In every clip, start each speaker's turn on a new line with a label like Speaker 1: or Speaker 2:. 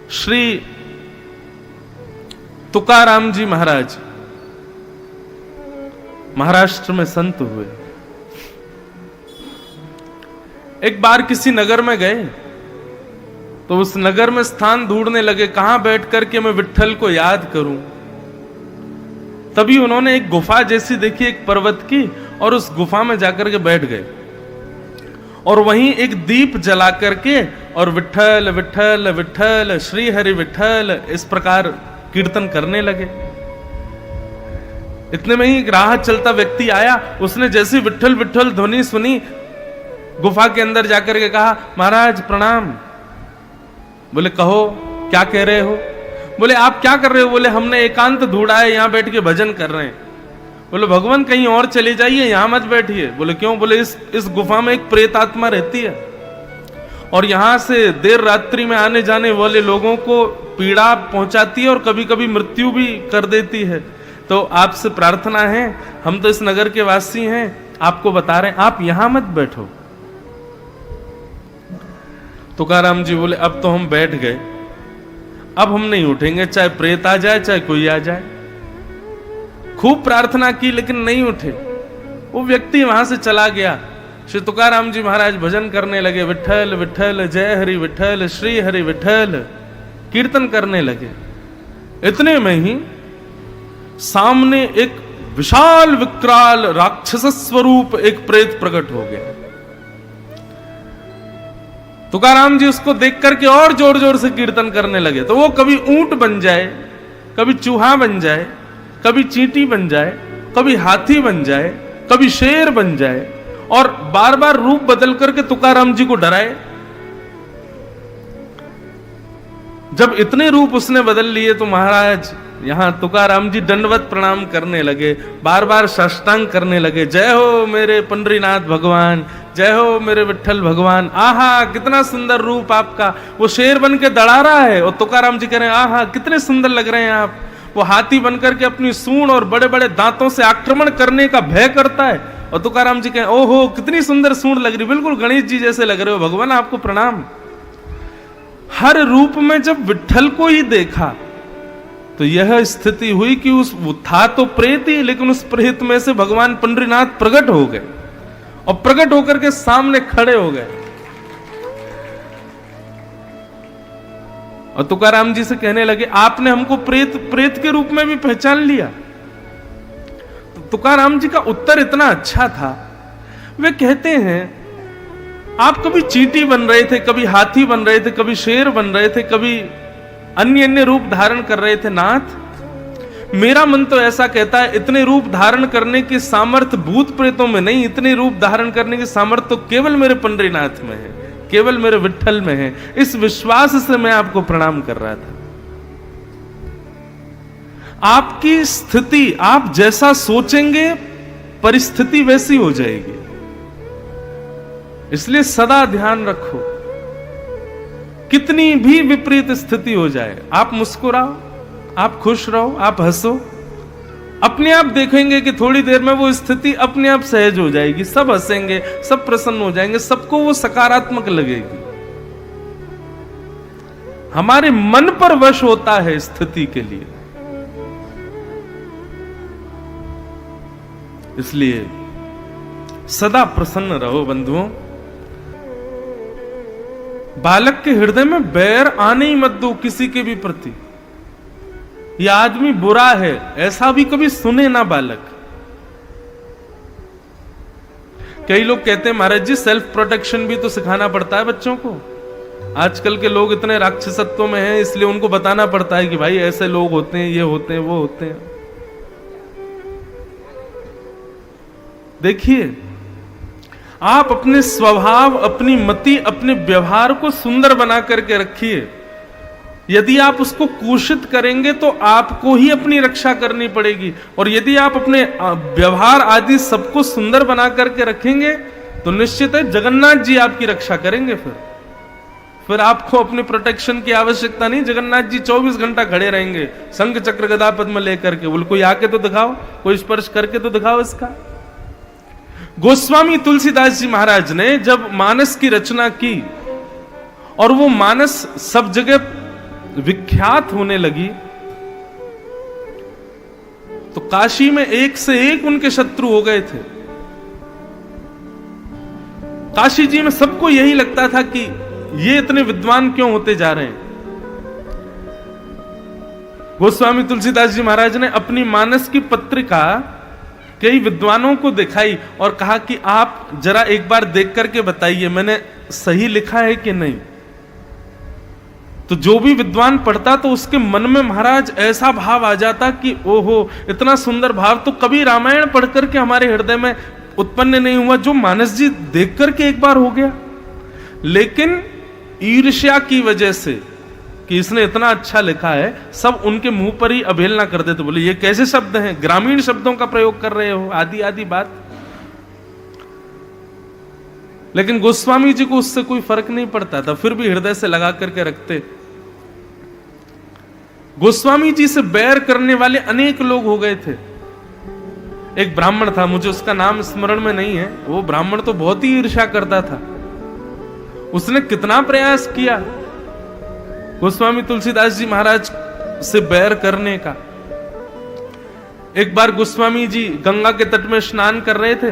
Speaker 1: श्री तुकाराम जी महाराज महाराष्ट्र में संत हुए। एक बार किसी नगर में गए तो उस नगर में स्थान ढूंढने लगे, कहां बैठ करके मैं विट्ठल को याद करूं। तभी उन्होंने एक गुफा जैसी देखी एक पर्वत की, और उस गुफा में जाकर के बैठ गए और वहीं एक दीप जला करके और विट्ठल विट्ठल विट्ठल श्री हरि विट्ठल इस प्रकार कीर्तन करने लगे। इतने में ही एक राह चलता व्यक्ति आया, उसने जैसे विट्ठल विट्ठल ध्वनि सुनी, गुफा के अंदर जाकर के कहा, महाराज प्रणाम। बोले कहो क्या कह रहे हो? बोले आप क्या कर रहे हो? बोले हमने एकांत ढूंढा है, यहां बैठ के भजन कर रहे हैं। बोले भगवान कहीं और चले जाइए, यहां मत बैठिए। बोले क्यों? बोले इस गुफा में एक प्रेत आत्मा रहती है और यहां से देर रात्रि में आने जाने वाले लोगों को पीड़ा पहुंचाती है और कभी कभी मृत्यु भी कर देती है। तो आपसे प्रार्थना है, हम तो इस नगर के वासी हैं, आपको बता रहे हैं, आप यहां मत बैठो। तुकाराम जी बोले अब तो हम बैठ गए, अब हम नहीं उठेंगे, चाहे प्रेत आ जाए चाहे कोई आ जाए। खूब प्रार्थना की लेकिन नहीं उठे। वो व्यक्ति वहां से चला गया। श्री तुकाराम जी महाराज भजन करने लगे, विट्ठल विट्ठल जय हरि विट्ठल श्री हरि विट्ठल कीर्तन करने लगे। इतने में ही सामने एक विशाल विकराल राक्षस स्वरूप एक प्रेत प्रकट हो गया। तुकाराम जी उसको देख करके और जोर जोर से कीर्तन करने लगे। तो वो कभी ऊंट बन जाए, कभी चूहा बन जाए, कभी चींटी बन जाए, कभी हाथी बन जाए, कभी शेर बन जाए और बार बार रूप बदल करके तुकाराम जी को डराए। जब इतने रूप उसने बदल लिए तो महाराज यहां तुकाराम जी दंडवत प्रणाम करने लगे, बार बार साष्टांग करने लगे, जय हो मेरे पंडरीनाथ भगवान, जय हो मेरे विट्ठल भगवान। आहा कितना सुंदर रूप आपका। वो शेर बन के दड़ा रहा है और तुकाराम जी कह रहे हैं आहा कितने सुंदर लग रहे हैं आप। वो हाथी बनकर के अपनी सूंड और बड़े बड़े दांतों से आक्रमण करने का भय करता है और तुकाराम जी कहें ओहो कितनी सुंदर सूंड लग रही, बिल्कुल गणेश जी जैसे लग रहे हो, भगवान आपको प्रणाम। हर रूप में जब विट्ठल को ही देखा तो यह स्थिति हुई कि वो था तो प्रेत ही, लेकिन उस प्रेत में से भगवान पंडरीनाथ प्रकट हो गए और प्रकट होकर के सामने खड़े हो गए और तुकाराम जी से कहने लगे आपने हमको प्रेत के रूप में भी पहचान लिया। तो तुकाराम जी का उत्तर इतना अच्छा था। वे कहते हैं आप कभी चींटी बन रहे थे, कभी हाथी बन रहे थे, कभी शेर बन रहे थे, कभी अन्य अन्य रूप धारण कर रहे थे। नाथ मेरा मन तो ऐसा कहता है इतने रूप धारण करने की सामर्थ्य भूत प्रेतों में नहीं, इतने रूप धारण करने की सामर्थ्य तो केवल मेरे पंडरीनाथ में है, केवल मेरे विट्ठल में है। इस विश्वास से मैं आपको प्रणाम कर रहा था। आपकी स्थिति आप जैसा सोचेंगे परिस्थिति वैसी हो जाएगी, इसलिए सदा ध्यान रखो। कितनी भी विपरीत स्थिति हो जाए आप मुस्कुराओ, आप खुश रहो, आप हंसो, अपने आप देखेंगे कि थोड़ी देर में वो स्थिति अपने आप सहज हो जाएगी। सब हंसेंगे, सब प्रसन्न हो जाएंगे, सबको वो सकारात्मक लगेगी। हमारे मन पर वश होता है स्थिति के लिए। इसलिए सदा प्रसन्न रहो बंधुओं। बालक के हृदय में बैर आने ही मत दो किसी के भी प्रति। यह आदमी बुरा है ऐसा भी कभी सुने ना बालक। कई लोग कहते हैं महाराज जी सेल्फ प्रोटेक्शन भी तो सिखाना पड़ता है बच्चों को। आजकल के लोग इतने राक्षसत्व में हैं इसलिए उनको बताना पड़ता है कि भाई ऐसे लोग होते हैं, ये होते हैं, वो होते हैं। देखिए आप अपने स्वभाव, अपनी मति, अपने व्यवहार को सुंदर बना करके रखिए। यदि आप उसको कुषित करेंगे तो आपको ही अपनी रक्षा करनी पड़ेगी, और यदि आप अपने व्यवहार आदि सबको सुंदर बना करके रखेंगे तो निश्चित है जगन्नाथ जी आपकी रक्षा करेंगे। फिर आपको अपने प्रोटेक्शन की आवश्यकता नहीं। जगन्नाथ जी 24 घंटा खड़े रहेंगे शंख चक्र गदा पद्म लेकर के। बोल कोई आके तो दिखाओ, कोई स्पर्श करके तो दिखाओ इसका। गोस्वामी तुलसीदास जी महाराज ने जब मानस की रचना की और वो मानस सब जगह विख्यात होने लगी तो काशी में एक से एक उनके शत्रु हो गए थे। काशी जी में सबको यही लगता था कि ये इतने विद्वान क्यों होते जा रहे हैं। गोस्वामी तुलसीदास जी महाराज ने अपनी मानस की पत्रिका कई विद्वानों को दिखाई और कहा कि आप जरा एक बार देख करके बताइए मैंने सही लिखा है कि नहीं। तो जो भी विद्वान पढ़ता तो उसके मन में महाराज ऐसा भाव आ जाता कि ओहो, इतना सुंदर भाव तो कभी रामायण पढ़ करके हमारे हृदय में उत्पन्न नहीं हुआ, जो मानस जी देख करके एक बार हो गया। लेकिन ईर्ष्या की वजह से कि इसने इतना अच्छा लिखा है, सब उनके मुंह पर ही अवहेलना कर देते, बोले ये कैसे शब्द हैं, ग्रामीण शब्दों का प्रयोग कर रहे हो, आदि आदि बात। लेकिन गोस्वामी जी को उससे कोई फर्क नहीं पड़ता था, फिर भी हृदय से लगा करके रखते। गोस्वामी जी से बैर करने वाले अनेक लोग हो गए थे। एक ब्राह्मण था, मुझे उसका नाम स्मरण में नहीं है, वो ब्राह्मण तो बहुत ही ईर्ष्या करता था। उसने कितना प्रयास किया गोस्वामी तुलसीदास जी महाराज से बैर करने का। एक बार गोस्वामी जी गंगा के तट में स्नान कर रहे थे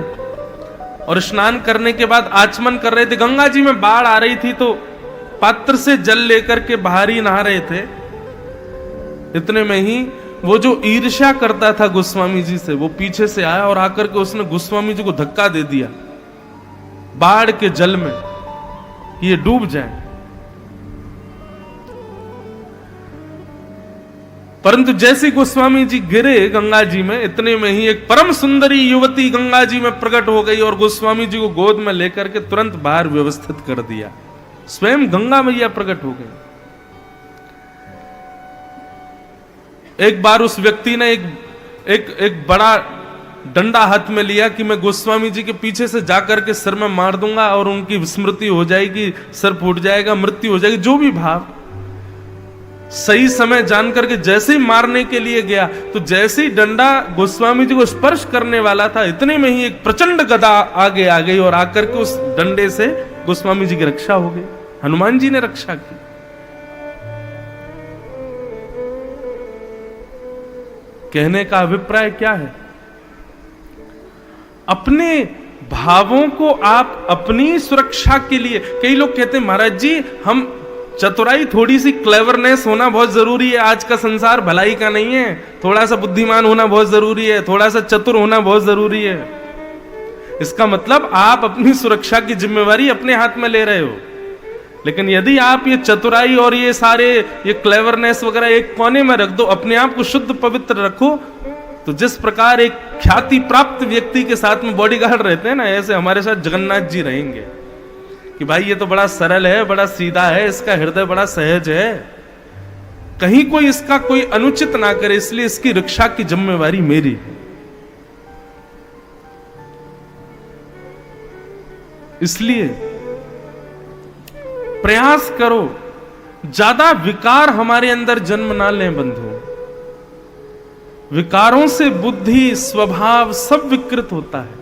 Speaker 1: और स्नान करने के बाद आचमन कर रहे थे। गंगा जी में बाढ़ आ रही थी तो पात्र से जल लेकर के बाहर ही नहा रहे थे। इतने में ही वो जो ईर्ष्या करता था गोस्वामी जी से, वो पीछे से आया और आकर के उसने गोस्वामी जी को धक्का दे दिया बाढ़ के जल में, ये डूब जाए। परंतु जैसे गोस्वामी जी गिरे गंगा जी में, इतने में ही एक परम सुंदरी युवती गंगा जी में प्रकट हो गई और गोस्वामी जी को गोद में लेकर के तुरंत बाहर व्यवस्थित कर दिया। स्वयं गंगा मैया प्रकट हो गई। एक बार उस व्यक्ति ने एक बड़ा डंडा हाथ में लिया कि मैं गोस्वामी जी के पीछे से जाकर के सिर में मार दूंगा और उनकी विस्मृति हो जाएगी, सर फूट जाएगा, मृत्यु हो जाएगी, जो भी भाव। सही समय जान करके जैसे ही मारने के लिए गया तो जैसे ही डंडा गोस्वामी जी को स्पर्श करने वाला था, इतने में ही एक प्रचंड गदा आगे आ गई और आकर के उस डंडे से गोस्वामी जी की रक्षा हो गई। हनुमान जी ने रक्षा की। कहने का अभिप्राय क्या है? अपने भावों को आप अपनी सुरक्षा के लिए, कई लोग कहते हैं महाराज जी हम चतुराई, थोड़ी सी क्लेवरनेस होना बहुत जरूरी है, आज का संसार भलाई का नहीं है, थोड़ा सा बुद्धिमान होना बहुत जरूरी है, थोड़ा सा चतुर होना बहुत जरूरी है। इसका मतलब आप अपनी सुरक्षा की जिम्मेवारी अपने हाथ में ले रहे हो। लेकिन यदि आप ये चतुराई और ये सारे ये क्लेवरनेस वगैरह एक कोने में रख दो, अपने आप को शुद्ध पवित्र रखो, तो जिस प्रकार एक ख्याति प्राप्त व्यक्ति के साथ में बॉडीगार्ड रहते हैं ना, ऐसे हमारे साथ जगन्नाथ जी रहेंगे कि भाई ये तो बड़ा सरल है, बड़ा सीधा है, इसका हृदय बड़ा सहज है, कहीं कोई इसका कोई अनुचित ना करे, इसलिए इसकी रक्षा की जिम्मेवारी मेरी है। इसलिए प्रयास करो, ज्यादा विकार हमारे अंदर जन्म ना लें बंधु। विकारों से बुद्धि, स्वभाव सब विकृत होता है।